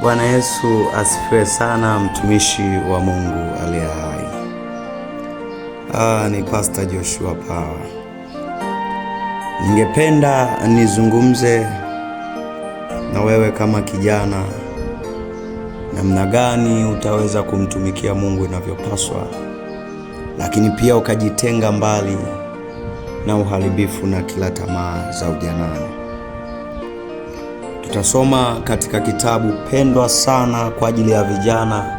Bwana Yesu asifiwe sana, mtumishi wa Mungu aliye hai. Ni Pastor Joshua Power. Ningependa nizungumze na wewe kama kijana, namna gani utaweza kumtumikia Mungu inavyopaswa, lakini pia ukajitenga mbali na uharibifu na kila tamaa za ujanani. Tutasoma katika kitabu pendwa sana kwa ajili ya vijana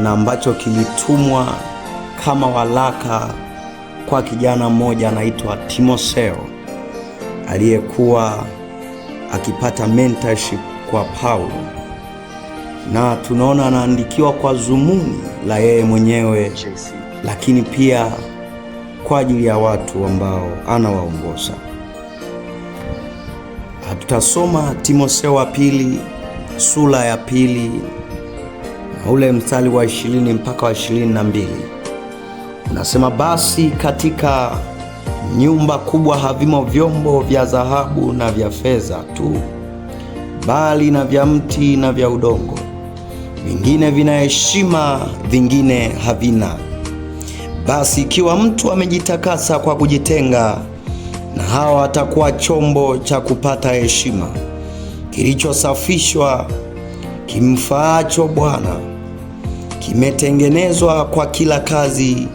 na ambacho kilitumwa kama waraka kwa kijana mmoja anaitwa Timotheo, aliyekuwa akipata mentorship kwa Paulo, na tunaona anaandikiwa kwa dhumuni la yeye mwenyewe, lakini pia kwa ajili ya watu ambao anawaongoza. Tutasoma Timotheo wa pili sura ya 2 na ule mstari wa 20 mpaka wa 22. Unasema, basi katika nyumba kubwa havimo vyombo vya dhahabu na vya fedha tu, bali na vya mti na vya udongo, vingine vina heshima, vingine havina. Basi ikiwa mtu amejitakasa kwa kujitenga na hawa, atakuwa chombo cha kupata heshima, kilichosafishwa, kimfaacho Bwana, kimetengenezwa kwa kila kazi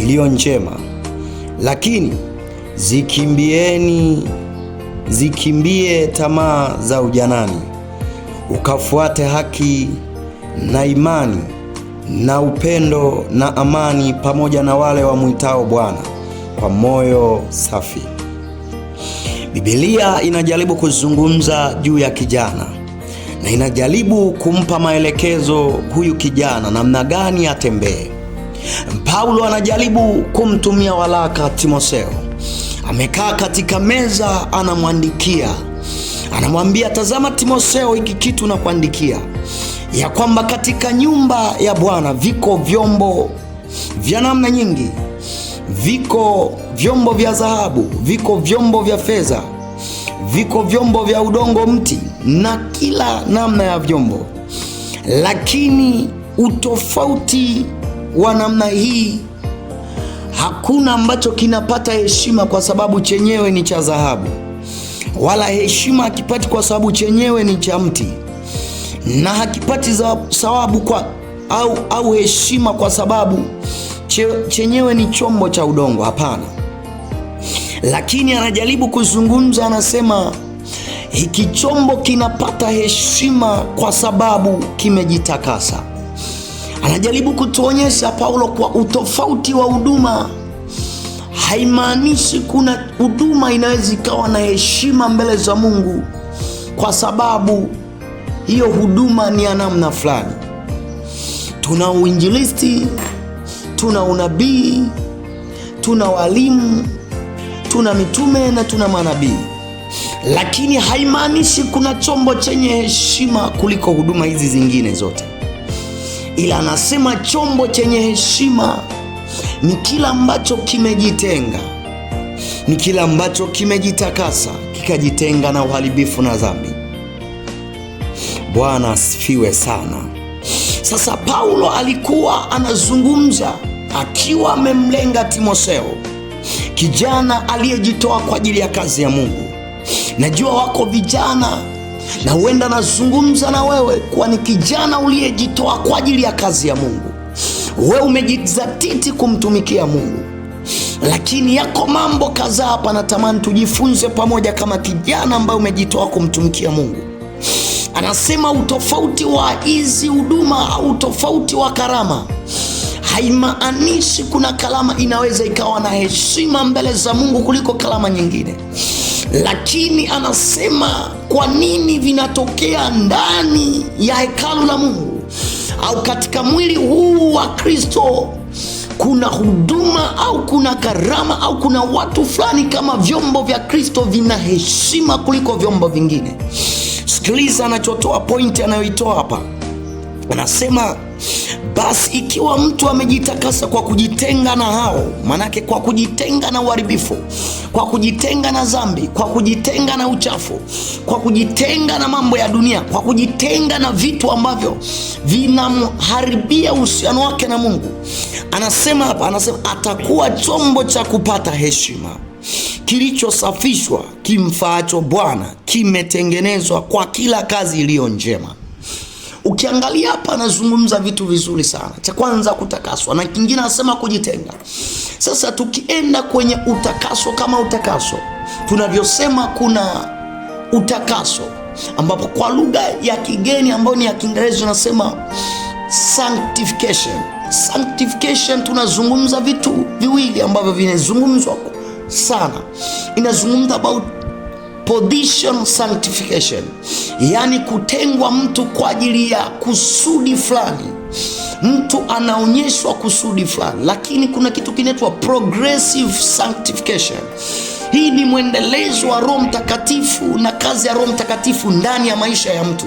iliyo njema. Lakini zikimbie tamaa za ujanani, ukafuate haki na imani na upendo na amani, pamoja na wale wamwitao Bwana kwa moyo safi. Biblia inajaribu kuzungumza juu ya kijana na inajaribu kumpa maelekezo huyu kijana namna gani atembee. Paulo anajaribu kumtumia waraka Timotheo. Amekaa katika meza, anamwandikia, anamwambia, tazama Timotheo, hiki kitu nakuandikia, ya kwamba katika nyumba ya Bwana viko vyombo vya namna nyingi. Viko vyombo vya dhahabu, viko vyombo vya fedha, viko vyombo vya udongo, mti na kila namna ya vyombo. Lakini utofauti wa namna hii, hakuna ambacho kinapata heshima kwa sababu chenyewe ni cha dhahabu, wala heshima hakipati kwa sababu chenyewe ni cha mti, na hakipati thawabu au heshima kwa sababu chenyewe ni chombo cha udongo. Hapana. Lakini anajaribu kuzungumza, anasema hiki chombo kinapata heshima kwa sababu kimejitakasa. Anajaribu kutuonyesha Paulo kwa utofauti wa huduma haimaanishi kuna huduma inaweza ikawa na heshima mbele za Mungu kwa sababu hiyo huduma ni ya namna fulani. Tuna uinjilisti, tuna unabii, tuna walimu, tuna mitume na tuna manabii, lakini haimaanishi kuna chombo chenye heshima kuliko huduma hizi zingine zote. Ila anasema chombo chenye heshima ni kila ambacho kimejitenga, ni kila ambacho kimejitakasa, kikajitenga na uharibifu na dhambi. Bwana asifiwe sana. Sasa Paulo alikuwa anazungumza akiwa amemlenga Timotheo, kijana aliyejitoa kwa ajili ya kazi ya Mungu. Najua wako vijana na huenda nazungumza na wewe kwa ni kijana uliyejitoa kwa ajili ya kazi ya Mungu. Wewe umejizatiti kumtumikia Mungu, lakini yako mambo kadhaa hapa natamani tujifunze pamoja kama kijana ambaye umejitoa kumtumikia Mungu. Anasema utofauti wa hizi huduma au utofauti wa karama haimaanishi kuna karama inaweza ikawa na heshima mbele za Mungu kuliko karama nyingine. Lakini anasema kwa nini vinatokea ndani ya hekalu la Mungu au katika mwili huu wa Kristo. Kuna huduma au kuna karama au kuna watu fulani kama vyombo vya Kristo vina heshima kuliko vyombo vingine. Sikiliza anachotoa, pointi anayoitoa hapa. Anasema basi ikiwa mtu amejitakasa kwa kujitenga na hao, manake kwa kujitenga na uharibifu, kwa kujitenga na dhambi, kwa kujitenga na uchafu, kwa kujitenga na mambo ya dunia, kwa kujitenga na vitu ambavyo vinamharibia uhusiano wake na Mungu. Anasema hapa, anasema atakuwa chombo cha kupata heshima, kilichosafishwa, kimfaacho Bwana, kimetengenezwa kwa kila kazi iliyo njema. Ukiangalia hapa anazungumza vitu vizuri sana. Cha kwanza kutakaswa, na kingine anasema kujitenga. Sasa tukienda kwenye utakaso, kama utakaso tunavyosema, kuna utakaso ambapo kwa lugha ya kigeni ambayo ni ya Kiingereza tunasema sanctification. Sanctification tunazungumza vitu viwili ambavyo vinazungumzwa sana. Inazungumza about position sanctification, yani kutengwa mtu kwa ajili ya kusudi fulani. Mtu anaonyeshwa kusudi fulani. Lakini kuna kitu kinaitwa progressive sanctification. Hii ni mwendelezo wa Roho Mtakatifu na kazi ya Roho Mtakatifu ndani ya maisha ya mtu.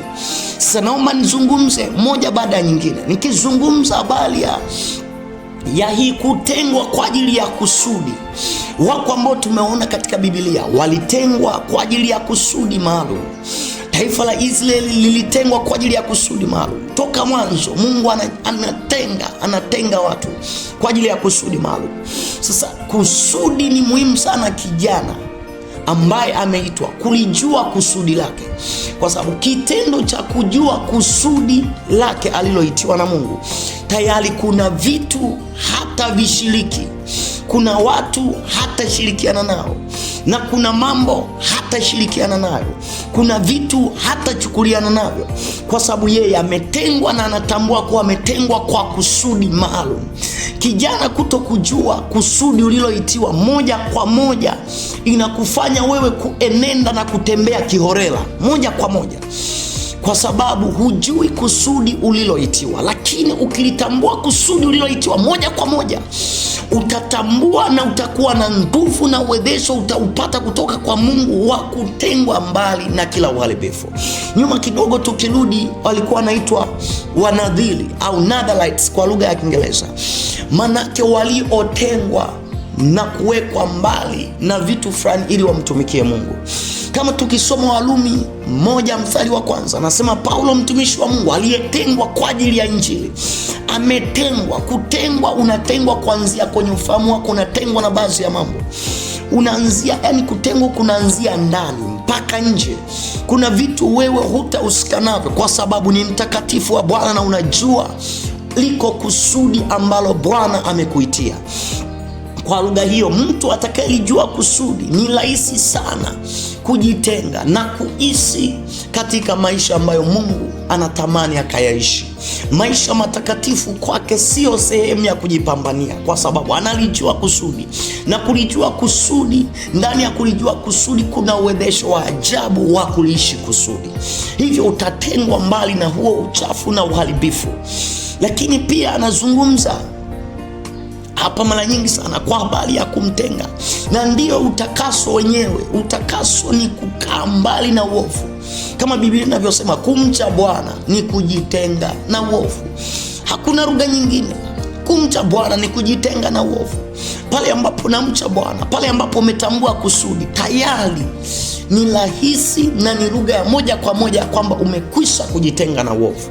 Sasa naomba nizungumze moja baada ya nyingine. Nikizungumza habari ya hii kutengwa kwa ajili ya kusudi, wako ambao tumeona katika Biblia walitengwa kwa ajili ya kusudi maalum. Taifa la Israeli lilitengwa kwa ajili ya kusudi maalum. Toka mwanzo Mungu anatenga watu kwa ajili ya kusudi maalum. Sasa kusudi ni muhimu sana kijana ambaye ameitwa kulijua kusudi lake, kwa sababu kitendo cha kujua kusudi lake aliloitiwa na Mungu, tayari kuna vitu hata vishiriki, kuna watu hata shirikiana nao, na kuna mambo hata shirikiana nayo, kuna vitu hata chukuliana navyo, kwa sababu yeye ametengwa na anatambua kuwa ametengwa kwa kusudi maalum. Kijana, kuto kujua kusudi uliloitiwa moja kwa moja inakufanya wewe kuenenda na kutembea kihorela moja kwa moja, kwa sababu hujui kusudi uliloitiwa. Lakini ukilitambua kusudi uliloitiwa moja kwa moja, utatambua na utakuwa na nguvu na uwezesho utaupata kutoka kwa Mungu wa kutengwa mbali na kila uharibifu. Nyuma kidogo tukirudi, walikuwa wanaitwa wanadhiri au Nazarites kwa lugha ya Kiingereza, manake waliotengwa na kuwekwa mbali na vitu fulani ili wamtumikie Mungu. Kama tukisoma Warumi 1:1, anasema Paulo mtumishi wa Mungu aliyetengwa kwa ajili ya Injili ametengwa. Kutengwa, unatengwa kuanzia kwenye ufahamu wako, unatengwa na baadhi ya mambo. Unaanzia, yani kutengwa kunaanzia ndani mpaka nje. Kuna vitu wewe hutahusika navyo kwa sababu ni mtakatifu wa Bwana na unajua liko kusudi ambalo Bwana amekuitia. Kwa lugha hiyo, mtu atakayejua kusudi ni rahisi sana kujitenga na kuishi katika maisha ambayo Mungu anatamani akayaishi. Maisha matakatifu kwake sio sehemu ya kujipambania, kwa sababu analijua kusudi, na kulijua kusudi, ndani ya kulijua kusudi kuna uwezesho wa ajabu wa kuliishi kusudi. Hivyo utatengwa mbali na huo uchafu na uharibifu. Lakini pia anazungumza hapa mara nyingi sana kwa habari ya kumtenga, na ndiyo utakaso wenyewe. Utakaso ni kukaa mbali na uovu, kama Biblia inavyosema, kumcha Bwana ni kujitenga na uovu. Hakuna lugha nyingine. Kumcha Bwana ni kujitenga na uovu. Pale ambapo namcha Bwana, pale ambapo umetambua kusudi, tayari ni rahisi na ni lugha ya moja kwa moja kwamba umekwisha kujitenga na uovu.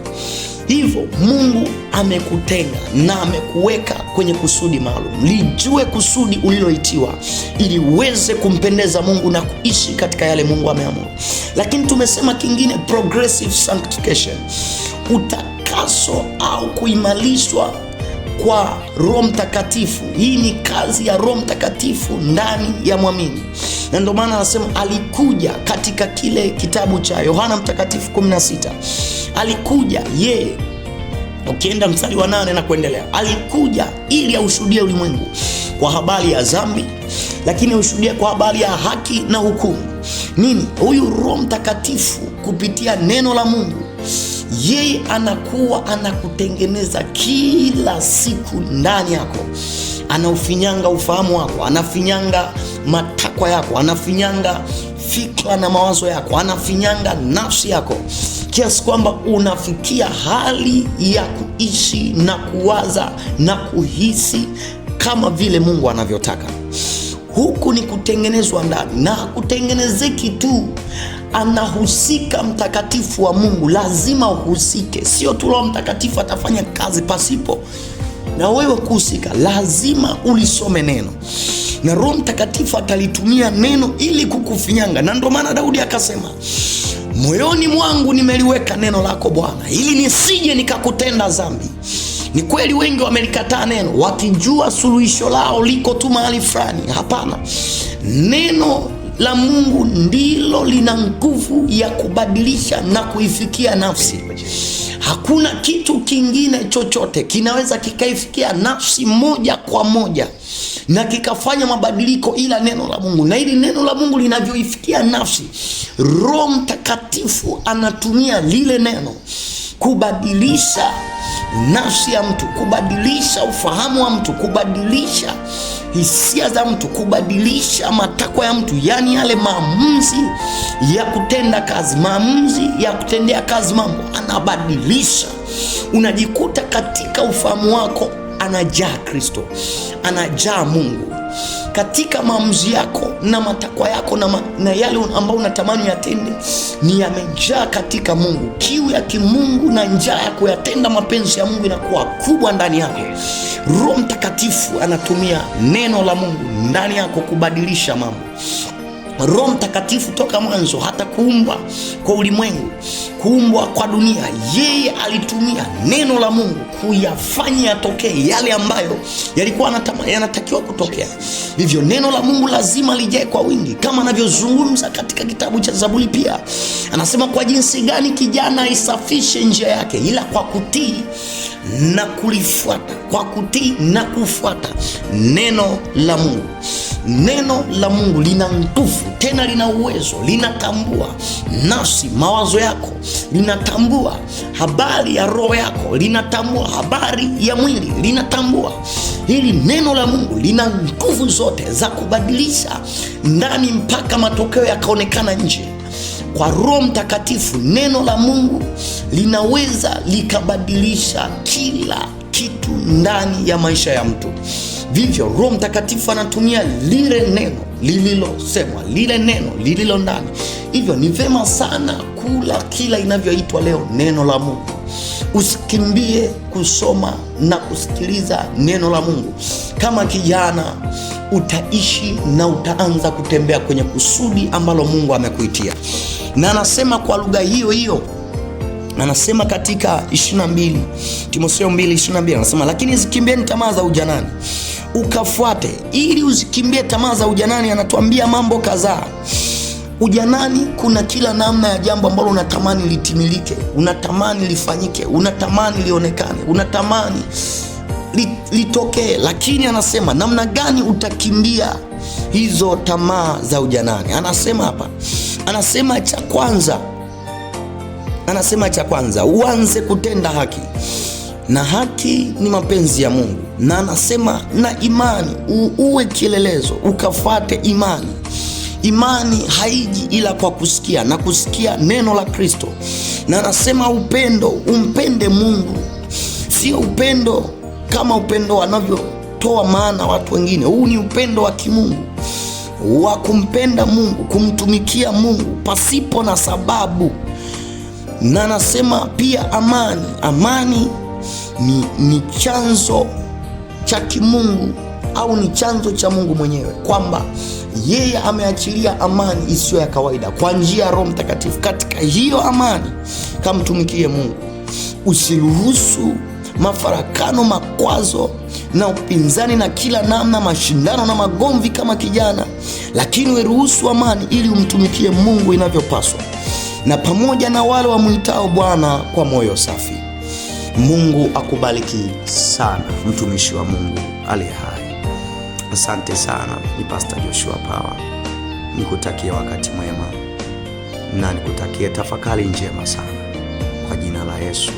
Hivyo Mungu amekutenga na amekuweka kwenye kusudi maalum. Lijue kusudi uliloitiwa ili uweze kumpendeza Mungu na kuishi katika yale Mungu ameamuru. Lakini tumesema kingine, progressive sanctification, utakaso au kuimarishwa kwa Roho Mtakatifu. Hii ni kazi ya Roho Mtakatifu ndani ya mwamini, na ndio maana anasema alikuja katika kile kitabu cha Yohana Mtakatifu 16. Alikuja yeye, ukienda mstari wa 8 na kuendelea, alikuja ili aushuhudie ulimwengu kwa habari ya dhambi, lakini aushuhudie kwa habari ya haki na hukumu. Nini? Huyu Roho Mtakatifu kupitia neno la Mungu, yeye anakuwa anakutengeneza kila siku ndani yako. Anaufinyanga ufahamu wako, anafinyanga matakwa yako, anafinyanga fikra na mawazo yako, anafinyanga nafsi yako, kiasi kwamba unafikia hali ya kuishi na kuwaza na kuhisi kama vile Mungu anavyotaka. Huku ni kutengenezwa ndani, na hakutengenezeki tu, anahusika mtakatifu wa Mungu. Lazima uhusike, sio tu Roho Mtakatifu atafanya kazi pasipo na wewe kuhusika. Lazima ulisome neno, na Roho Mtakatifu atalitumia neno ili kukufinyanga. Na ndio maana Daudi akasema, moyoni mwangu nimeliweka neno lako Bwana, ili nisije nikakutenda dhambi. Ni kweli wengi wamelikataa neno wakijua suluhisho lao liko tu mahali fulani. Hapana, neno la Mungu ndilo lina nguvu ya kubadilisha na kuifikia nafsi. Hakuna kitu kingine chochote kinaweza kikaifikia nafsi moja kwa moja na kikafanya mabadiliko ila neno la Mungu. Na ili neno la Mungu linavyoifikia nafsi, Roho Mtakatifu anatumia lile neno kubadilisha nafsi ya mtu, kubadilisha ufahamu wa mtu, kubadilisha hisia za mtu, kubadilisha matakwa ya mtu, yani yale maamuzi ya kutenda kazi, maamuzi ya kutendea kazi mambo, anabadilisha. Unajikuta katika ufahamu wako anajaa Kristo, anajaa Mungu katika maamuzi yako na matakwa yako na yale ambayo unatamani yatende, ni yamejaa katika Mungu. Kiu ya kimungu na njaa ya kuyatenda mapenzi ya Mungu inakuwa kubwa ndani yako. Roho Mtakatifu anatumia neno la Mungu ndani yako kubadilisha mambo. Roho Mtakatifu toka mwanzo hata kuumbwa kwa ulimwengu, kuumbwa kwa dunia, yeye alitumia neno la Mungu kuyafanya yatokee yale ambayo yalikuwa yanatakiwa kutokea. Hivyo neno la Mungu lazima lijae kwa wingi, kama anavyozungumza katika kitabu cha Zaburi. Pia anasema, kwa jinsi gani kijana isafishe njia yake, ila kwa kutii na kulifuata, kwa kutii na kufuata neno la Mungu. Neno la Mungu lina nguvu, tena lina uwezo, linatambua nafsi, mawazo yako, linatambua habari ya roho yako, linatambua habari ya mwili, linatambua. Hili neno la Mungu lina nguvu zote za kubadilisha ndani mpaka matokeo yakaonekana nje. Kwa Roho Mtakatifu, neno la Mungu linaweza likabadilisha kila kitu ndani ya maisha ya mtu. Vivyo Roho Mtakatifu anatumia lile neno lililosemwa, lile neno lililo ndani. Hivyo ni vema sana kula kila inavyoitwa leo neno la Mungu. Usikimbie kusoma na kusikiliza neno la Mungu. Kama kijana utaishi na utaanza kutembea kwenye kusudi ambalo Mungu amekuitia. Na anasema kwa lugha hiyo hiyo, anasema katika 22 Timotheo 2:22, anasema, lakini zikimbieni tamaa za ujanani ukafuate. Ili uzikimbie tamaa za ujanani, anatuambia mambo kadhaa. Ujanani kuna kila namna ya jambo ambalo unatamani litimilike, unatamani lifanyike, unatamani lionekane, unatamani litokee. Lakini anasema namna gani utakimbia hizo tamaa za ujanani. Anasema hapa, anasema cha kwanza uanze kutenda haki, na haki ni mapenzi ya Mungu. Na anasema na imani uwe kielelezo, ukafuate imani. Imani haiji ila kwa kusikia, na kusikia neno la Kristo. Na anasema upendo, umpende Mungu, sio upendo kama upendo wanavyotoa maana watu wengine. Huu ni upendo wa kimungu, wa kumpenda Mungu, kumtumikia Mungu pasipo na sababu. Na anasema pia amani ni chanzo cha kimungu, au ni chanzo cha Mungu mwenyewe, kwamba yeye ameachilia amani isiyo ya kawaida kwa njia ya Roho Mtakatifu. Katika hiyo amani kamtumikie Mungu. Usiruhusu mafarakano, makwazo na upinzani na kila namna, mashindano na magomvi kama kijana, lakini uruhusu amani ili umtumikie Mungu inavyopaswa, na pamoja na wale wamuitao Bwana kwa moyo safi. Mungu akubariki sana, mtumishi wa Mungu aliye hai. Asante sana. Ni Pastor Joshua Power. Nikutakie wakati mwema na nikutakie tafakari njema sana kwa jina la Yesu.